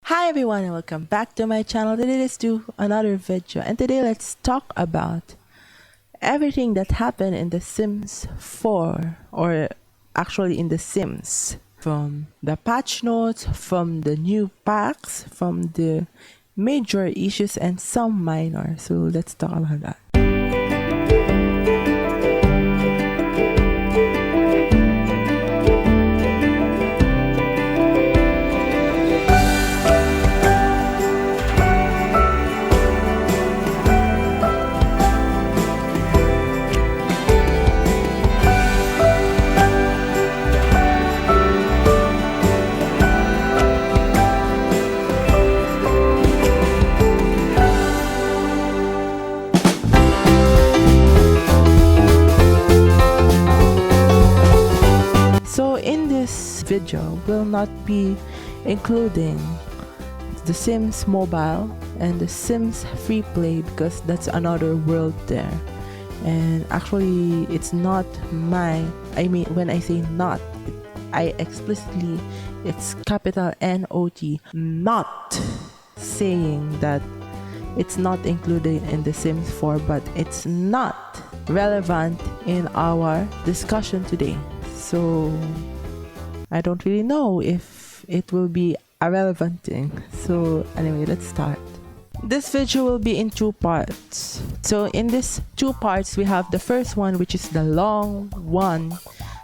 Hi everyone and welcome back to my channel. Today let's do another video, and today let's talk about everything that happened in The Sims 4, or actually in The Sims, from the patch notes, from the new packs, from the major issues and some minor. So let's talk about that. So in this video, we'll not be including The Sims Mobile and The Sims Free Play because that's another world there. And actually, it's not when I say not, I explicitly, it's capital N-O-T, not saying that it's not included in The Sims 4, but it's not relevant in our discussion today. So I don't really know if it will be a relevant thing. So anyway, let's start. This video will be in two parts. So in these two parts, we have the first one, which is the long one.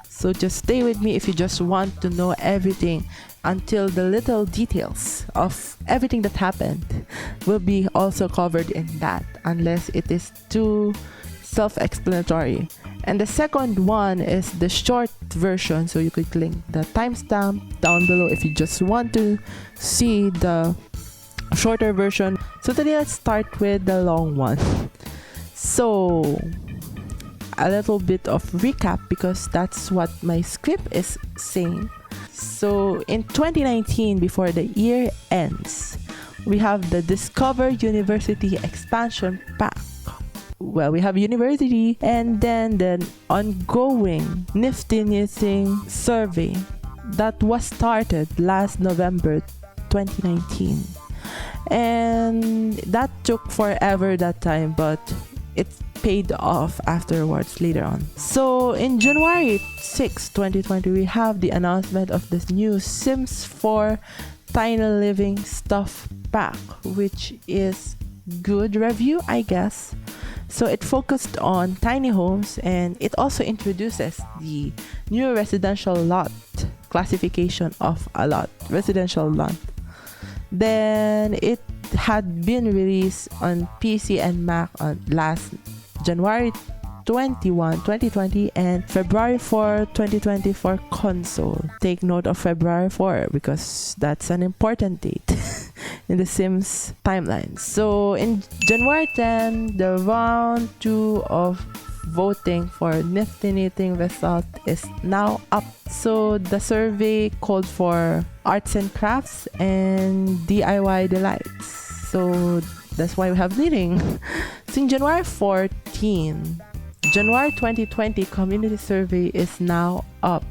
So just stay with me if you just want to know everything until the little details of everything that happened will be also covered in that, unless it is too self-explanatory. And the second one is the short version, so you could link the timestamp down below if you just want to see the shorter version. So today let's start with the long one. So a little bit of recap, because that's what my script is saying. So in 2019, before the year ends, we have the Discover University expansion pack. Well, we have university, and then the ongoing Nifty Knitting survey that was started last November 2019, and that took forever that time, but it paid off afterwards later on. So in January 6, 2020, we have the announcement of this new Sims 4 Tiny Living Stuff Pack, which is good review, I guess. So it focused on tiny homes, and it also introduces the new residential lot classification of a lot, residential lot. Then it had been released on PC and Mac on last January 21, 2020 and February 4, 2020 for console. Take note of February 4 because that's an important date in the Sims timeline. So in January 10, the round 2 of voting for Nifty Knitting result is now up. So the survey called for arts and crafts and DIY delights. So that's why we have knitting. So in January 14, January 2020 community survey is now up.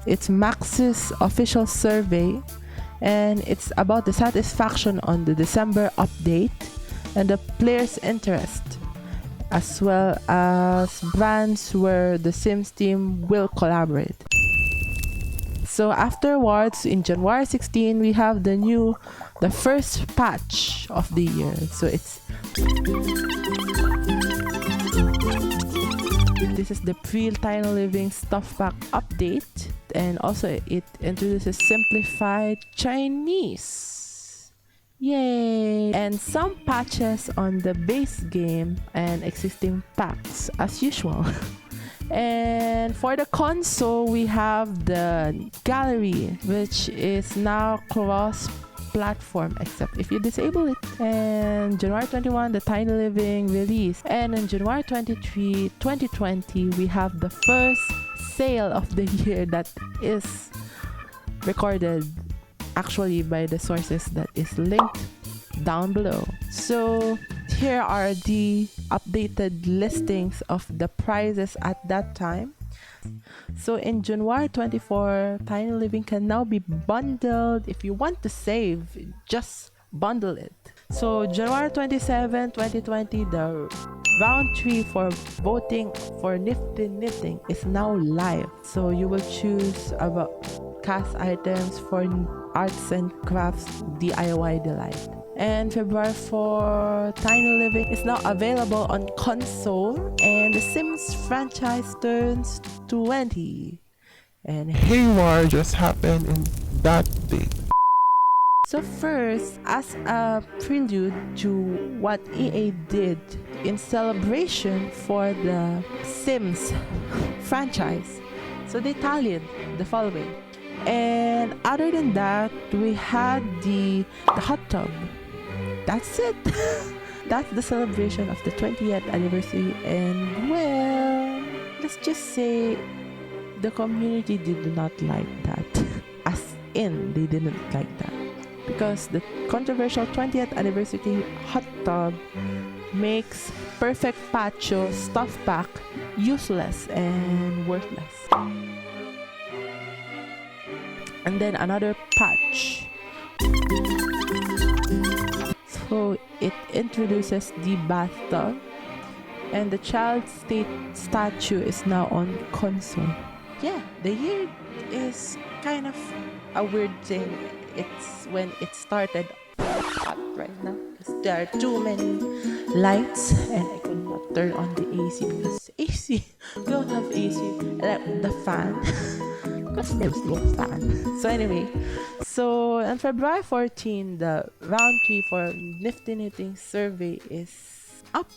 It's Max's official survey, and it's about the satisfaction on the December update and the players' interest, as well as brands where the Sims team will collaborate. So afterwards, in January 16, we have the first patch of the year. So this is the Real Tiny Living Stuff Pack update, and also it introduces simplified Chinese. Yay! And some patches on the base game and existing packs as usual. And for the console, we have the gallery, which is now cross-platform except if you disable it. And January 21, the Tiny Living release. And on January 23, 2020, we have the first sale of the year that is recorded actually by the sources that is linked down below. So here are the updated listings of the prices at that time. So in January 24, Tiny Living can now be bundled. If you want to save, just bundle it. So January 27, 2020, the round 3 for voting for Nifty Knitting is now live. So you will choose about cast items for arts and crafts DIY delight. And February 4, Tiny Living is now available on console, and The Sims franchise turns 20. And haywire just happened in that day. So first, as a prelude to what EA did in celebration for the Sims franchise, so they tallied the following. And other than that, we had the hot tub. That's it. That's the celebration of the 20th anniversary, and well, let's just say the community did not like that. As in, they didn't like that. Because the controversial 20th anniversary hot tub makes perfect patio stuff pack useless and worthless. And then another patch. So it introduces the bathtub, and the child state statue is now on console. Yeah, the year is kind of a weird thing. It's when it started hot right now because there are too many lights, and I could not turn on the AC because AC, we don't have AC, like the fan. Because there's no fan. So anyway, so on February 14, the round 3 for Nifty Knitting survey is up.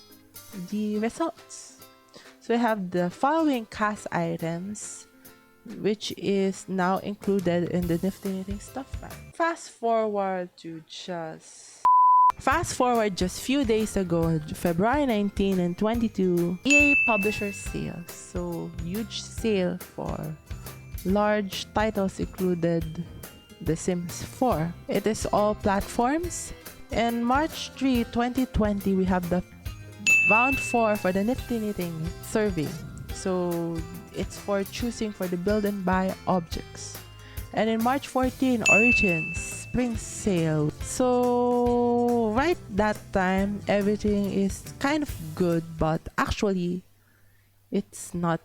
The results. So we have the following cast items, which is now included in the Nifty Knitting stuff pack. Fast forward just few days ago, February 19 and 22, EA Publisher Sale. So huge sale for large titles included The Sims 4. It is all platforms. And March 3, 2020, we have the round 4 for the Nifty Knitting survey. So it's for choosing for the build and buy objects. And in March 14, Origins Spring Sale. So right that time, everything is kind of good, but actually it's not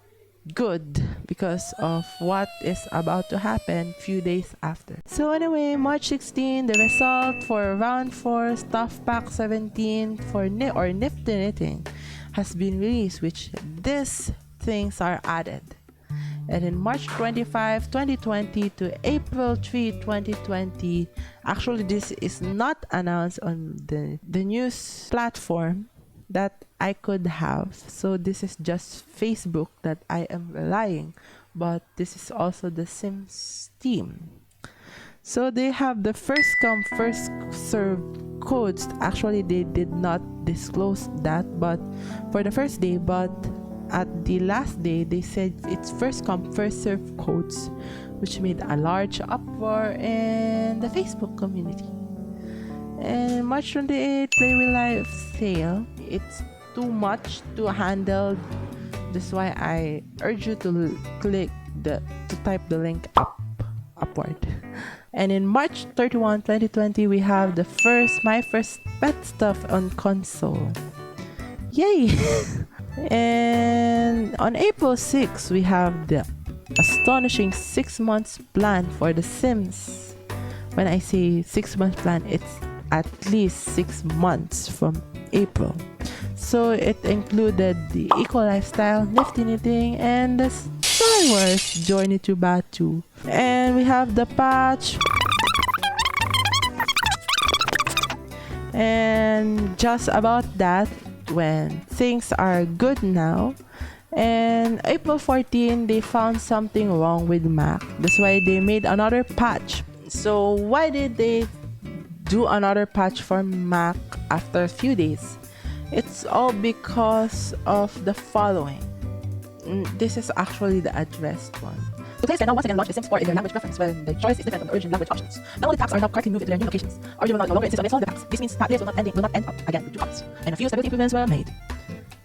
good because of what is about to happen few days after. So anyway, March 16, the result for round 4 stuff pack 17 for Nifty Knitting has been released, which these things are added. And in March 25, 2020 to April 3, 2020, actually this is not announced on the news platform that I could have. So this is just Facebook that I am relying, but this is also the Sims team. So they have the first come first served codes. Actually they did not disclose that, but for the first day, but at the last day they said it's first come first served codes, which made a large uproar in the Facebook community. And March 28, Play Real Life sale. It's too much to handle. That's why I urge you to type the link upward. And in March 31, 2020, we have the My First Pet stuff on console. Yay! And on April 6, we have the astonishing 6 months plan for The Sims. When I say 6 months plan, it's at least 6 months from April. So it included the Eco Lifestyle, Nifty Knitting, and the Star Wars Journey to Batu. And we have the patch. And just about that, when things are good now. And April 14, they found something wrong with Mac. That's why they made another patch. So why did they do another patch for Mac after a few days? It's all because of the following. This is actually the addressed one. The players can now once again launch The Sims 4 in their language preference when the choice is different from the original language options. Not all the tabs are now correctly moved to their new locations. Original will no longer insist on installing the tabs. This means players will not end up again with 2 copies. And a few stability improvements were made.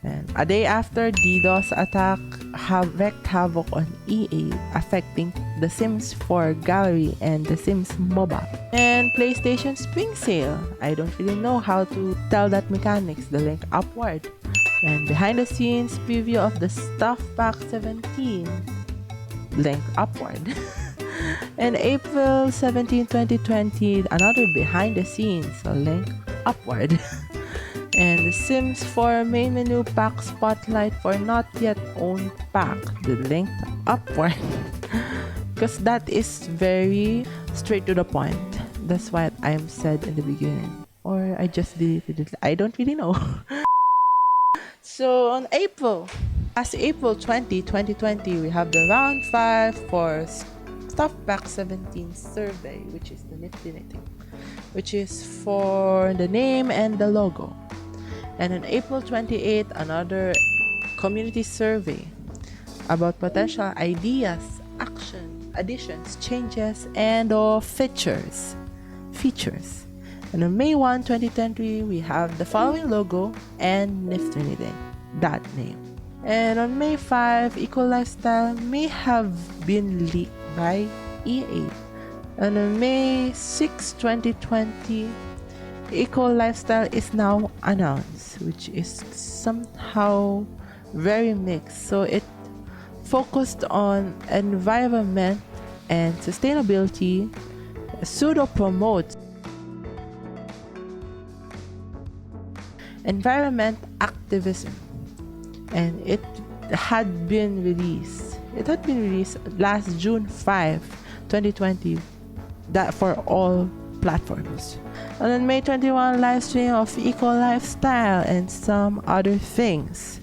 And a day after DDoS attack, have wreaked havoc on EA, affecting The Sims 4 Gallery and The Sims Mobile. And PlayStation Spring Sale. I don't really know how to tell that mechanics. The link upward. And behind the scenes preview of the Stuff Pack 17. Link upward. And April 17, 2020, another behind the scenes. So link upward. And The Sims 4 main menu pack spotlight for not yet owned pack. The link upward. Because that is very straight to the point. That's what I'm said in the beginning. Or I just deleted it. I don't really know. So on April 20, 2020, we have the round 5 for Stuff Pack 17 survey, which is the nifty, which is for the name and the logo. And on April 28, another community survey about potential ideas, action, additions, changes, and or features. And on May 1, 2020, we have the following logo and nifty that name. And on May 5, Eco Lifestyle may have been leaked by EA. And on May 6, 2020, Eco Lifestyle is now announced, which is somehow very mixed. So it focused on environment and sustainability, pseudo promotes environment activism, and it had been released last June 5, 2020, that for all platforms. And on May 21, live stream of Eco Lifestyle and some other things.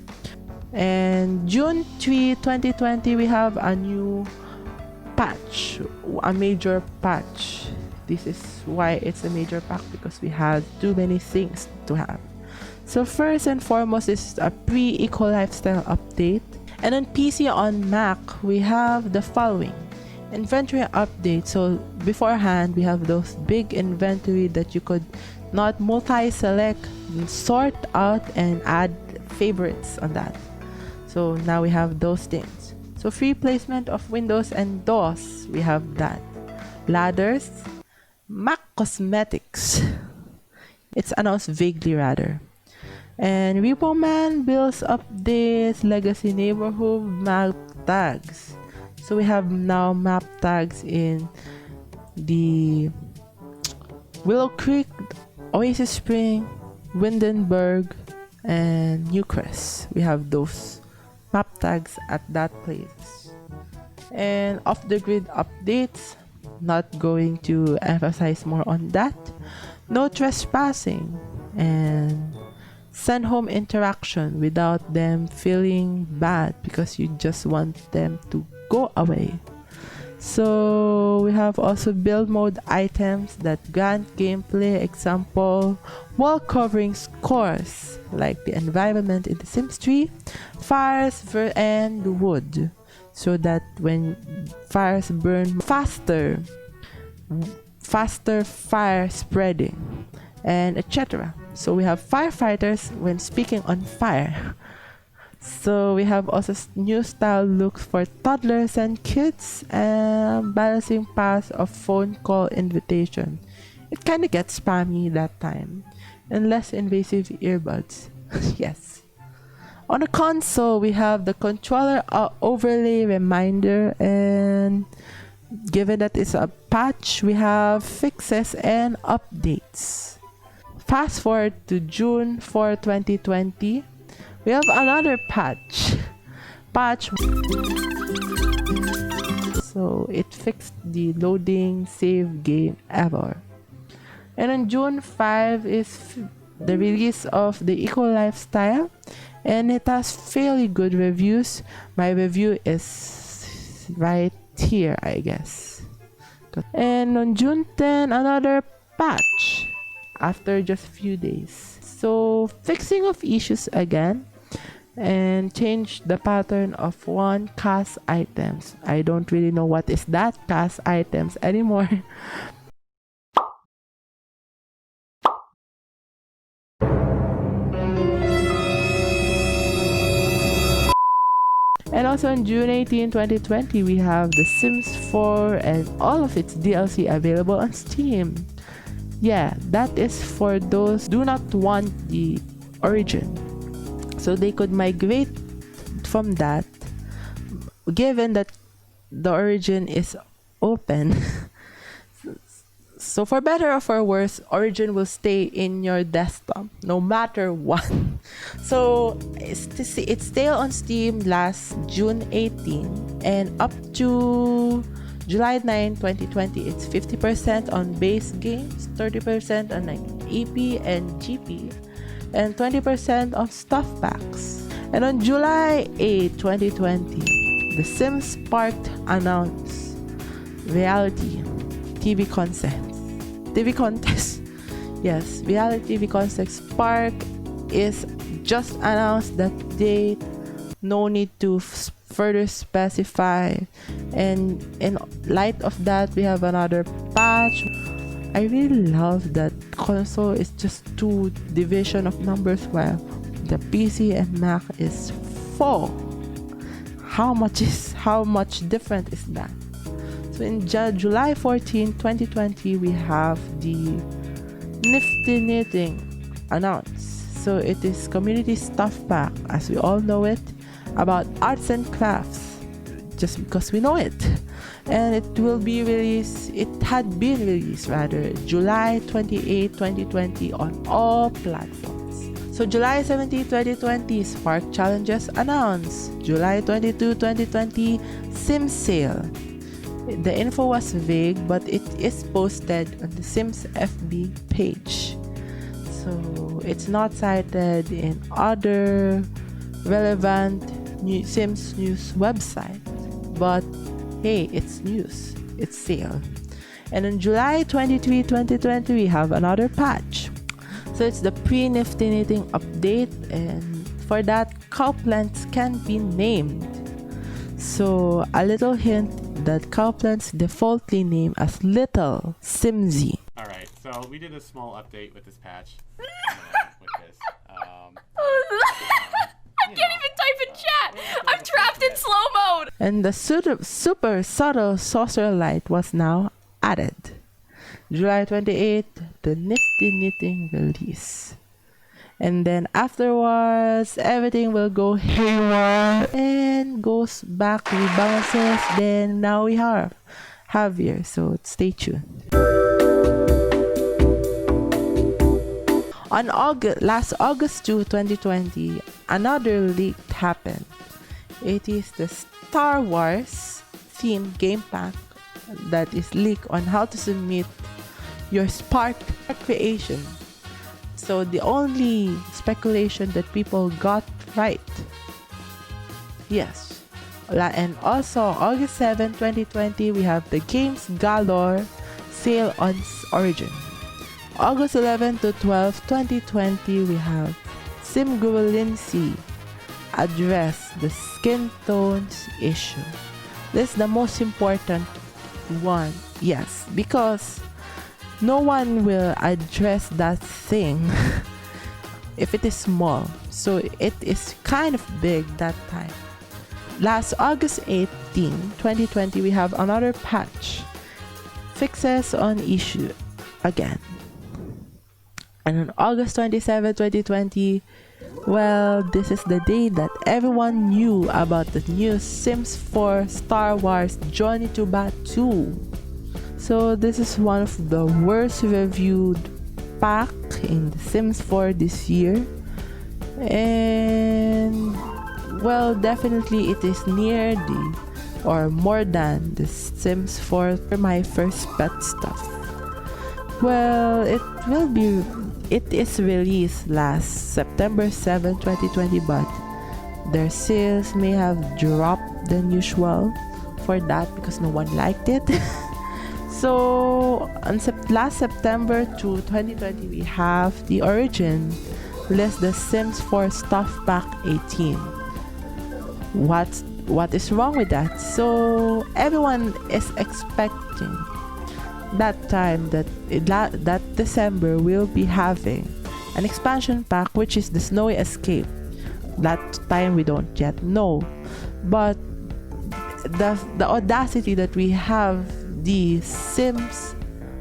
And June 3, 2020, we have a new patch, a major patch. This is why it's a major pack, because we had too many things to have. So first and foremost is a pre-Eco Lifestyle update. And on PC on Mac, we have the following. Inventory update. So beforehand, we have those big inventory that you could not multi-select, sort out, and add favorites on that. So now we have those things. So free placement of windows and doors, we have that. Ladders, Mac cosmetics. It's announced vaguely rather. And Repo Man builds updates, legacy neighborhood map tags. So we have now map tags in the Willow Creek, Oasis Spring, Windenburg, and Newcrest. We have those map tags at that place. And off the grid updates, not going to emphasize more on that. No trespassing and send home interaction without them feeling bad because you just want them to go away. So we have also build mode items that grant gameplay, example wall covering scores like the environment in The Sims 3, fires and wood, so that when fires burn faster fire spreading, and etc. So we have firefighters when speaking on fire. So we have also new style looks for toddlers and kids, and balancing pass of phone call invitation. It kind of gets spammy that time, and less invasive earbuds. Yes. On the console, we have the controller overlay reminder, and given that it's a patch, we have fixes and updates. Fast forward to June 4, 2020. We have another patch. So it fixed the loading save game error. And on June 5 is the release of the Eco Lifestyle, and it has fairly good reviews. My review is right here, I guess. And on June 10, another patch after just a few days. So fixing of issues again, and change the pattern of one cast items. I don't really know what is that cast items anymore. And also on June 18, 2020, we have The Sims 4 and all of its DLC available on Steam. Yeah, that is for those who do not want the Origin. So they could migrate from that, given that the Origin is open. So for better or for worse, Origin will stay in your desktop no matter what. So it's still on Steam last June 18 and up to July 9, 2020, it's 50% on base games, 30% on like EP and GP, and 20% on stuff packs. And on July 8, 2020, The Sims Sparked announced reality TV contest. Yes, reality TV contest Spark is just announced that date. No need to further specify. And in light of that, we have another patch. I really love that console is just 2 division of numbers, while the PC and Mac is 4. How much different is that? So in July 14, 2020, we have the Nifty Knitting announced. So it is community stuff pack, as we all know it, about arts and crafts, just because we know it. And it will be released, it had been released rather, July 28, 2020 on all platforms. So July 17, 2020, Spark Challenges announced. July 22, 2020, Sims Sale. The info was vague, but it is posted on the Sims FB page. So it's not cited in other relevant Sims news website. But hey, it's news. It's sale. And on July 23, 2020, we have another patch. So it's the pre-Nifty Knitting update, and for that, cowplants can be named. So a little hint that cowplants defaultly name as Little Simsy. Alright, so we did a small update with this patch. With this. I can't even type in chat. I'm trapped in slow mode. And the super subtle saucer light was now added. July 28, the Nifty Knitting release. And then afterwards, everything will go haywire and goes back, rebounces. Then now we have Javier, so stay tuned. On last August 2, 2020, another leak happened. It is the Star Wars themed game pack that is leaked on how to submit your Spark creation. So the only speculation that people got right. Yes. And also August 7, 2020, we have the Games Galore sale on Origin. August 11 to 12, 2020, we have Simgulincy address the skin tones issue. This is the most important one. Yes, because no one will address that thing if it is small. So it is kind of big that time. Last August 18, 2020, we have another patch. Fixes on issue again. And on August 27, 2020, well, this is the day that everyone knew about the new Sims 4 Star Wars Journey to Batuu. So this is one of the worst reviewed pack in the Sims 4 this year. And well, definitely it is near the or more than the Sims 4 My First Pet stuff. Well, it is released last September 7, 2020, but their sales may have dropped than usual for that because no one liked it. So on last September 2, 2020, we have the Origin released the Sims 4 Stuff Pack 18. What is wrong with that? So everyone is expecting that time that December we'll be having an expansion pack, which is the Snowy Escape. that time we don't yet know. But the audacity that we have the Sims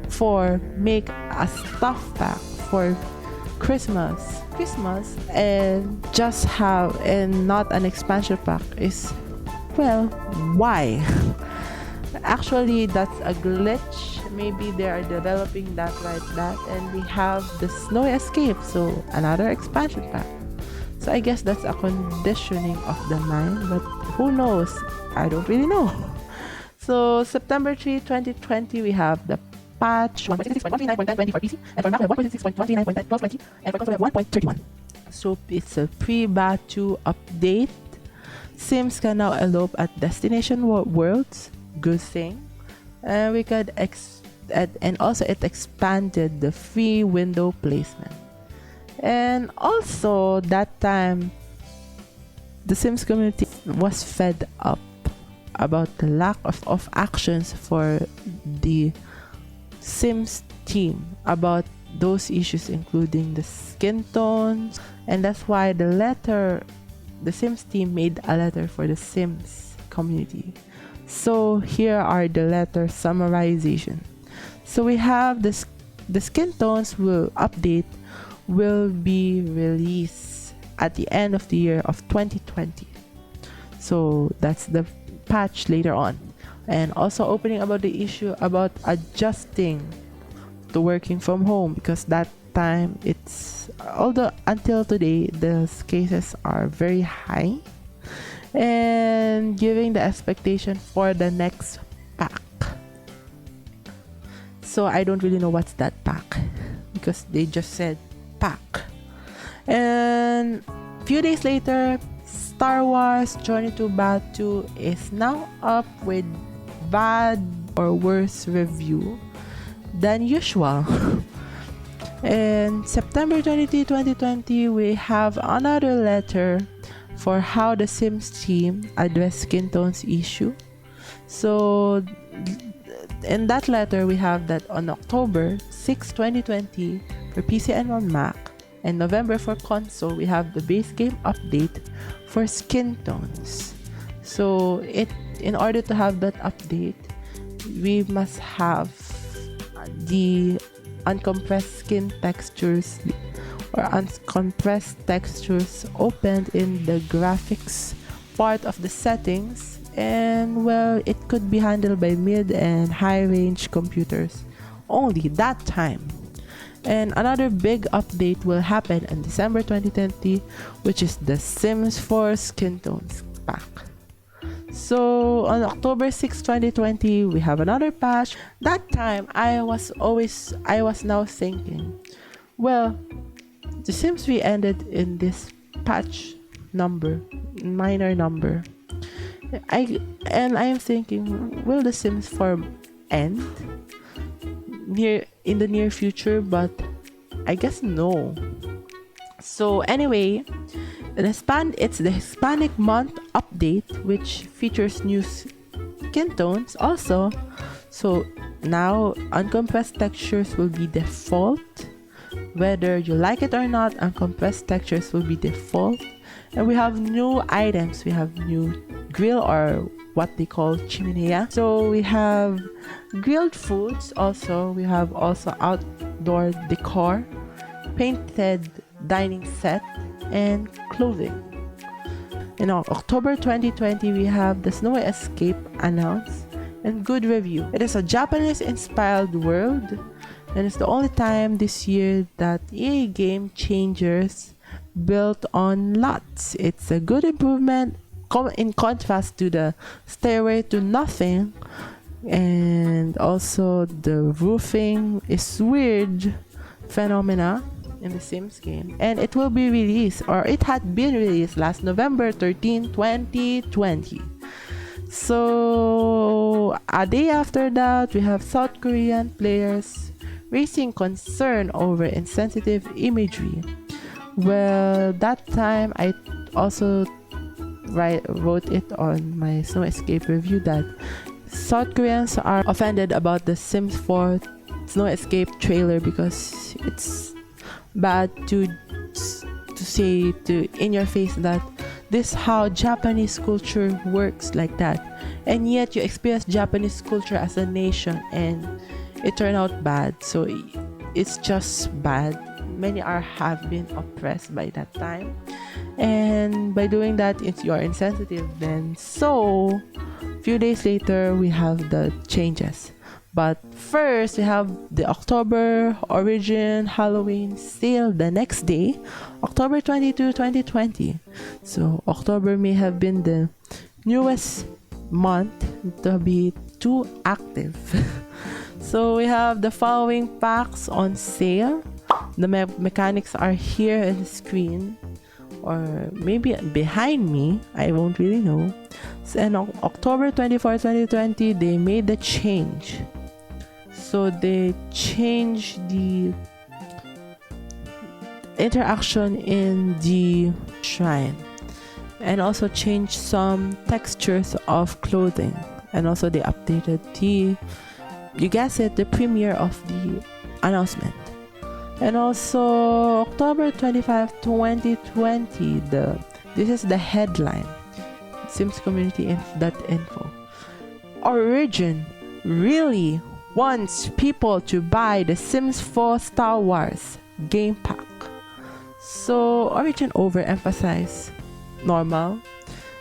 4 make a stuff pack for Christmas and just have and not an expansion pack is, well, why? Actually, that's a glitch. Maybe they are developing that like that, and we have the Snowy Escape, so another expansion pack. So I guess that's a conditioning of the mind, but who knows? I don't really know. So September 3, 2020, we have the patch 1.66.139.1020 for PC, and for Mac we have 1.66.139.1220, and for console we have 1.31. So it's a pre-beta 2 update. Sims can now elope at destination worlds. Good thing. And we could and also it expanded the free window placement. And also that time the Sims community was fed up about the lack of actions for the Sims team about those issues, including the skin tones, and that's why the Sims team made a letter for the Sims community. So here are the letter summarization. So we have the skin tones update will be released at the end of the year of 2020. So that's the patch later on. And also opening about the issue about adjusting to working from home, because that time although until today the cases are very high, and giving the expectation for the next pack. So I don't really know what's that pack, because they just said pack. And a few days later, Star Wars Journey to Batuu is now up with bad or worse review than usual. And September 23, 2020, we have another letter for how the Sims team addressed skin tones issue. So in that letter, we have that on October 6, 2020 for PC and on Mac, and November for console, we have the base game update for skin tones. So in order to have that update, we must have the uncompressed skin textures or uncompressed textures opened in the graphics part of the settings, and well, it could be handled by mid and high range computers only that time. And another big update will happen in December 2020, which is the Sims 4 skin tones pack. So on October 6, 2020, we have another patch. That time I was now thinking, well, the Sims 3 ended in this patch minor number. I am thinking, will the Sims 4 end in the near future? But I guess no. So anyway, it's the Hispanic month update, which features new skin tones also. So now uncompressed textures will be default. Whether you like it or not, uncompressed textures will be default. And we have new items. We have new grill, or what they call chimenea. So we have grilled foods also. We have also outdoor decor, painted dining set, and clothing. In October 2020, we have the Snowy Escape announced and good review. It is a Japanese-inspired world, and it's the only time this year that EA game changers built on lots. It's a good improvement in contrast to the Stairway to Nothing, and also the roofing is weird phenomena in the Sims game. And it will be released, or it had been released last November 13, 2020. So a day after that, we have South Korean players raising concern over insensitive imagery. Well, that time I also wrote it on my Snow Escape review that South Koreans are offended about the Sims 4 Snow Escape trailer because it's bad to say to in your face that this how Japanese culture works like that, and yet you experience Japanese culture as a nation and it turned out bad. So it's just bad. Many have been oppressed by that time, and by doing that you're insensitive then. So a few days later we have the changes, but first we have the October Origin Halloween sale the next day, October 22, 2020. So October may have been the newest month to be too active. So we have the following packs on sale. The mechanics are here in the screen, or maybe behind me, I won't really know. So on October 24, 2020, they made the change. So they changed the interaction in the shrine, and also changed some textures of clothing, and also they updated the, you guessed it, the premiere of the announcement. And also October 25, 2020, this is the headline, Sims Community Info. Origin really wants people to buy the Sims 4 Star Wars game pack. So Origin overemphasized normal,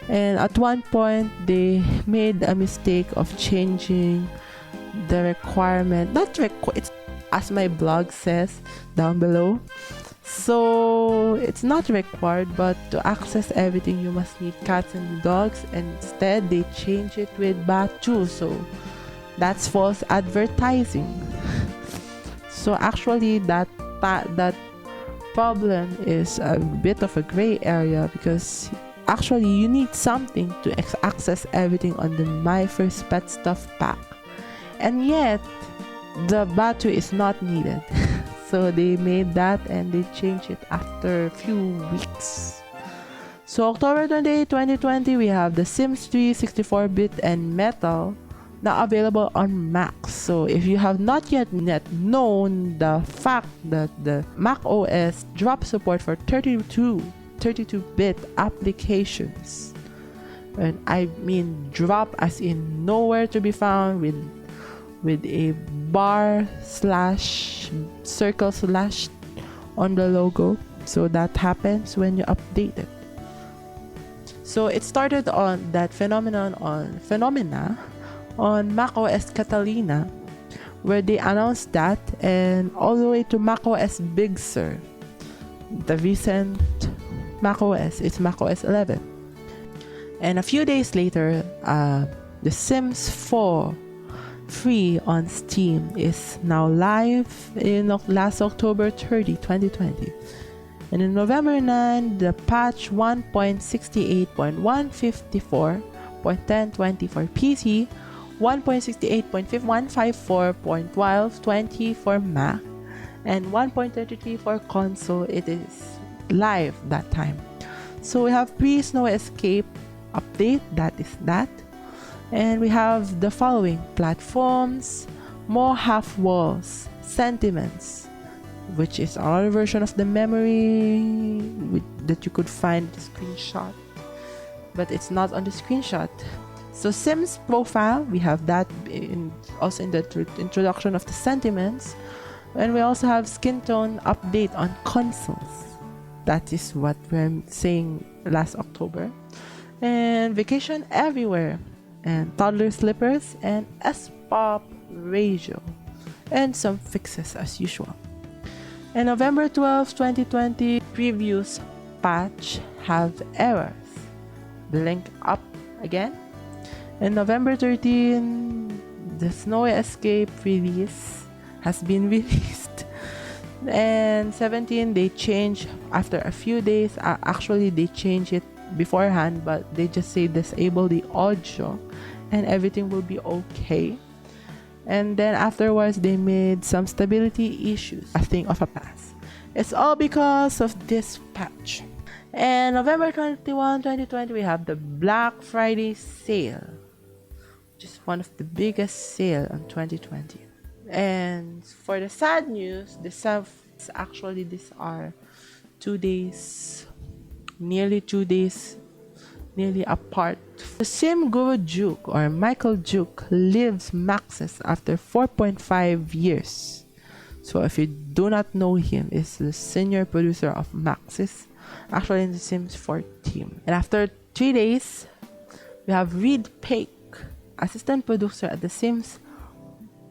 and at one point they made a mistake of changing the requirement, it's as my blog says down below. So it's not required, but to access everything you must need cats and dogs, and instead they change it with Batu. So that's false advertising. So actually that problem is a bit of a gray area, because actually you need something to access everything on the My First Pet Stuff pack, and yet the Batu is not needed. So they made that and they changed it after a few weeks. So October 28, 2020, we have the Sims 3 64-bit and Metal now available on Mac. So if you have not yet known the fact that the Mac OS dropped support for 32-bit applications, and I mean drop as in nowhere to be found, with a bar slash circle slash on the logo. So that happens when you update it. So it started on that phenomena on macOS Catalina, where they announced that, and all the way to macOS Big Sur, the recent macOS, it's macOS 11. And a few days later, the Sims 4 free on Steam is now live in last October 30, 2020. And in November 9, the patch 1.68.154.1020 for PC, 1.68.154.1220 for Mac, and 1.33 for console. It is live that time. So we have pre-Snow Escape update, that is that. And we have the following platforms: more half walls, sentiments, which is another version of the memory that you could find the screenshot, but it's not on the screenshot. So Sims profile, we have that also in the introduction of the sentiments, and we also have skin tone update on consoles. That is what we're saying last October. And vacation everywhere, and toddler slippers, and S-pop ratio, and some fixes as usual. And November 12, 2020, previews patch have errors. The link up again. And November 13, the Snowy Escape release has been released. And 17, they changed after a few days. Actually, they changed it beforehand, but they just say disable the audio and everything will be okay. And then afterwards they made some stability issues a thing of a past. It's all because of this patch. And November 21, 2020, we have the Black Friday sale, which is one of the biggest sale on 2020. And for the sad news, these are 2 days, nearly 2 days, nearly apart. The same Guru Duke or Michael Duke lives maxes after 4.5 years. So if you do not know him, is the senior producer of Maxis, actually in the Sims 4 team. And after 3 days, we have Reed Paik, assistant producer at the Sims,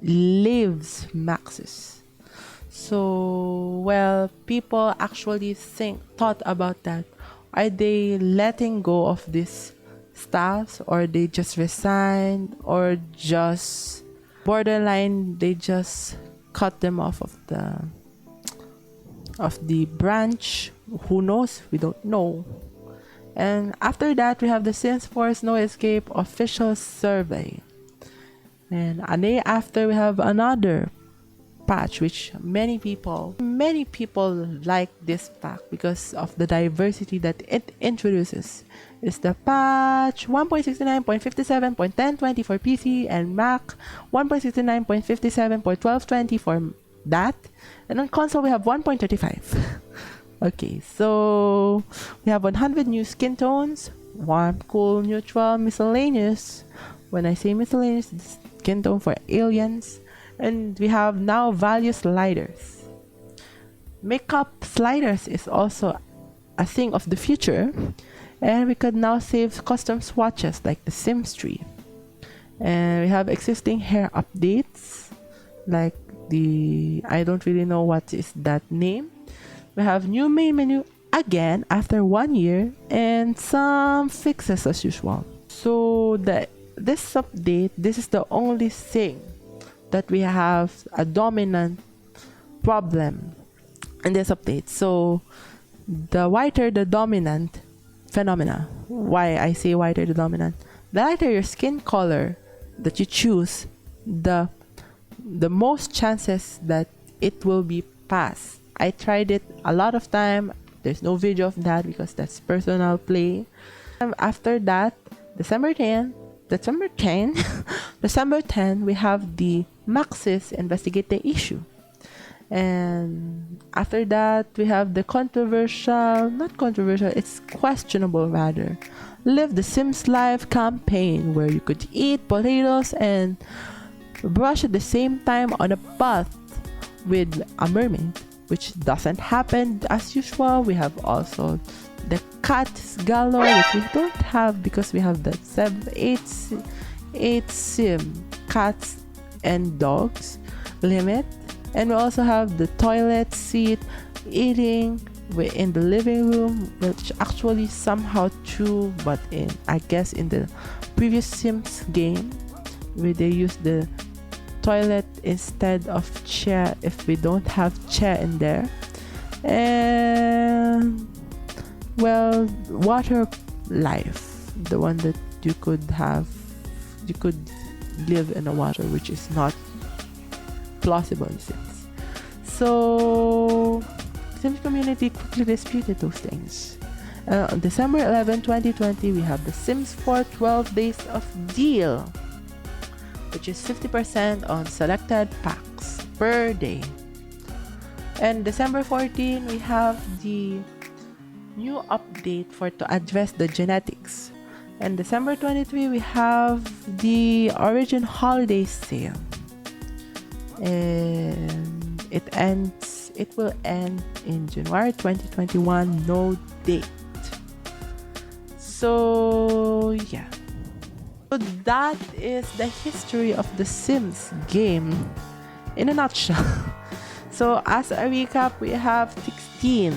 lives Maxis. So, well, people actually thought about that. Are they letting go of these staffs, or they just resigned, or just borderline they just cut them off of the branch? Who knows? We don't know. And after that, we have the Sims 4's No Escape official survey. And a day after, we have another patch, which many people like this pack because of the diversity that it introduces. It's the patch 1.69.57.1020 for PC and Mac, 1.69.57.1220 for that, and on console we have 1.35. Okay, so we have 100 new skin tones: warm, cool, neutral, miscellaneous. When I say miscellaneous, it's skin tone for aliens. And we have now value sliders. Makeup sliders is also a thing of the future, and we could now save custom swatches like the Sims tree. And we have existing hair updates, like I don't really know what is that name. We have new main menu again after 1 year, and some fixes as usual. So this update, this is the only thing that we have a dominant problem in this update. So the whiter the dominant phenomena, why I say whiter the dominant, the lighter your skin color that you choose, the most chances that it will be passed. I tried it a lot of time. There's no video of that because that's personal play. After that, December 10, we have the Maxis investigate the issue. And after that, we have the it's questionable rather, Live the Sims Life campaign, where you could eat potatoes and brush at the same time on a bath with a mermaid, which doesn't happen as usual. We have also the Cats Galore, which we don't have because we have the 8 sim cats and dogs limit. And we also have the toilet seat eating in the living room, which actually somehow true, but I guess in the previous Sims game where they use the toilet instead of chair if we don't have chair in there. And well, water life, the one that you could live in the water, which is not plausible in Sims. So Sims community quickly disputed those things. On December 11, 2020, we have the Sims 4 12 days of deal, which is 50% on selected packs per day. And December 14, we have the new update to address the genetics. And December 23, we have the Origin Holiday Sale. And it will end in January 2021, no date. So yeah. So that is the history of the Sims game in a nutshell. So as a recap, we have 16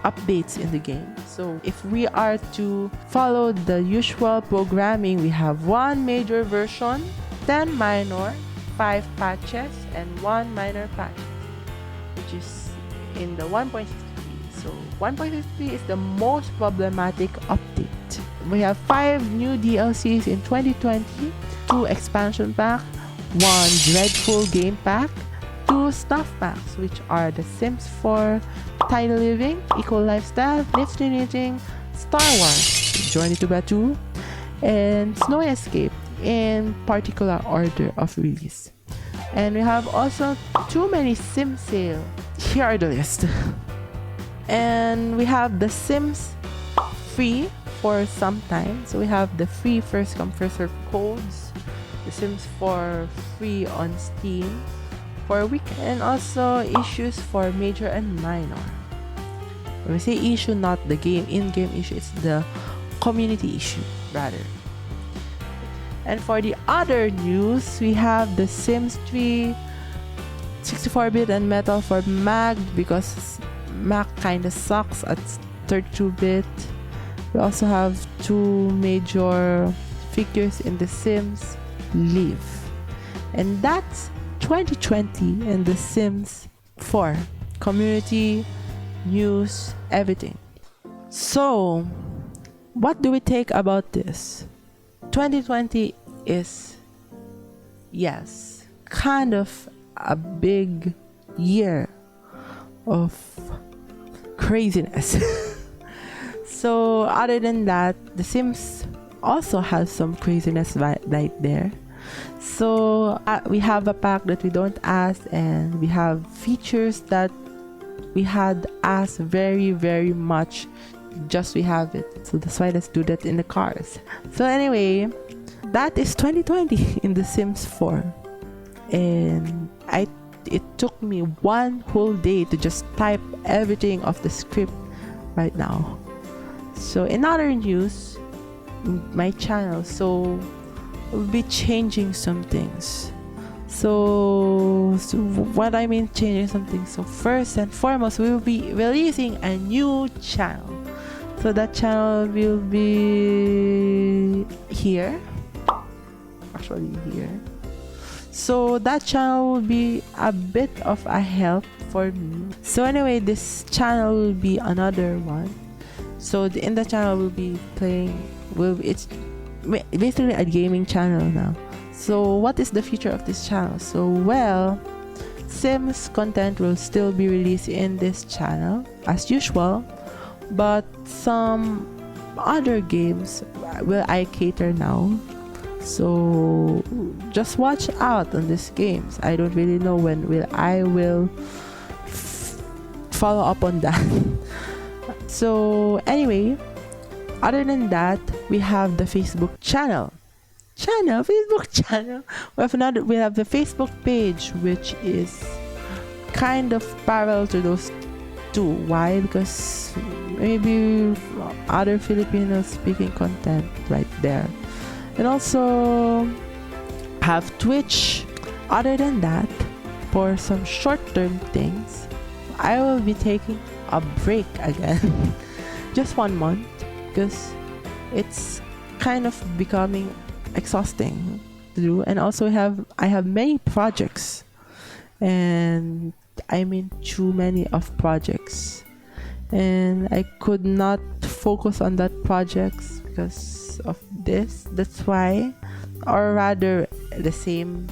updates in the game. So if we are to follow the usual programming, we have 1 major version, 10 minor, 5 patches, and 1 minor patch, which is in the 1.63. So 1.63 is the most problematic update. We have 5 new DLCs in 2020, 2 expansion pack, 1 dreadful game pack, 2 stuff packs, which are the Sims 4, Tidy Living, Eco Lifestyle, Nifty Knitting, Star Wars, Journey to Batu, and Snow Escape in particular order of release. And we have also too many Sim sale. Here are the list. And we have The Sims free for some time. So we have the free first come first serve codes, The Sims for free on Steam for a week, and also issues for major and minor. When we say issue, not the game in-game issue, it's the community issue rather. And for the other news, we have The Sims 3 64-bit and metal for Mac, because Mac kinda sucks at 32-bit. We also have 2 major figures in The Sims Live. And that's 2020 and The Sims 4. Community, news, everything. So, what do we take about this? 2020 is, yes, kind of a big year of craziness. So other than that, The Sims also has some craziness right there. So we have a pack that we don't ask, and we have features that we had asked very much, just we have it. So that's why let's do that in the cars. So anyway, that is 2020 in The Sims 4. And it took me one whole day to just type everything of the script right now. So in other news, my channel, so we'll be changing some things. So what I mean changing something, so first and foremost, we will be releasing a new channel. So that channel will be here, actually here. So that channel will be a bit of a help for me. So anyway, this channel will be another one. So in the channel will be playing, it's basically a gaming channel now. So what is the future of this channel? So well, Sims content will still be released in this channel as usual, but some other games will I cater now. So just watch out on these games. I don't really know when I will follow up on that. So anyway, other than that, we have the Facebook channel. Facebook channel. We have the Facebook page, which is kind of parallel to those two. Why? Because maybe other Filipino speaking content right there. And also have Twitch. Other than that, for some short-term things, I will be taking a break again. Just 1 month, because it's kind of becoming exhausting to do. And also I have many projects, and I mean too many of projects, and I could not focus on that projects because of this. That's why, or rather the same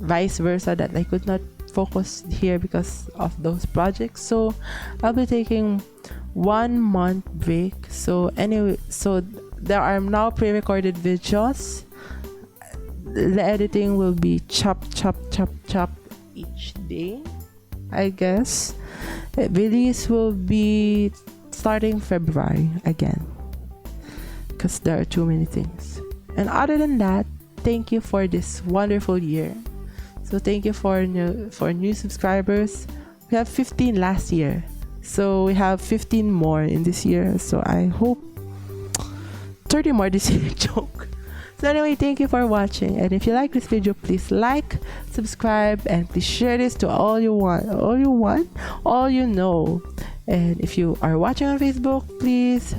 vice versa, that I could not focus here because of those projects. So I'll be taking 1 month break. So anyway, so there are now pre-recorded videos. The editing will be chop each day, I guess. Release will be starting February again, because there are too many things. And other than that, thank you for this wonderful year. So thank you for new subscribers. We have 15 last year, so we have 15 more in this year. So I hope 30 more this year. Joke. So anyway, thank you for watching, and if you like this video, please like, subscribe, and please share this to all you know. And if you are watching on Facebook, please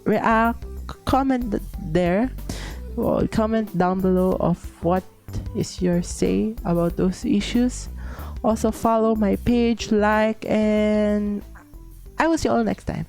react, comment there, or comment down below of what is your say about those issues. Also follow my page, like, and I will see you all next time.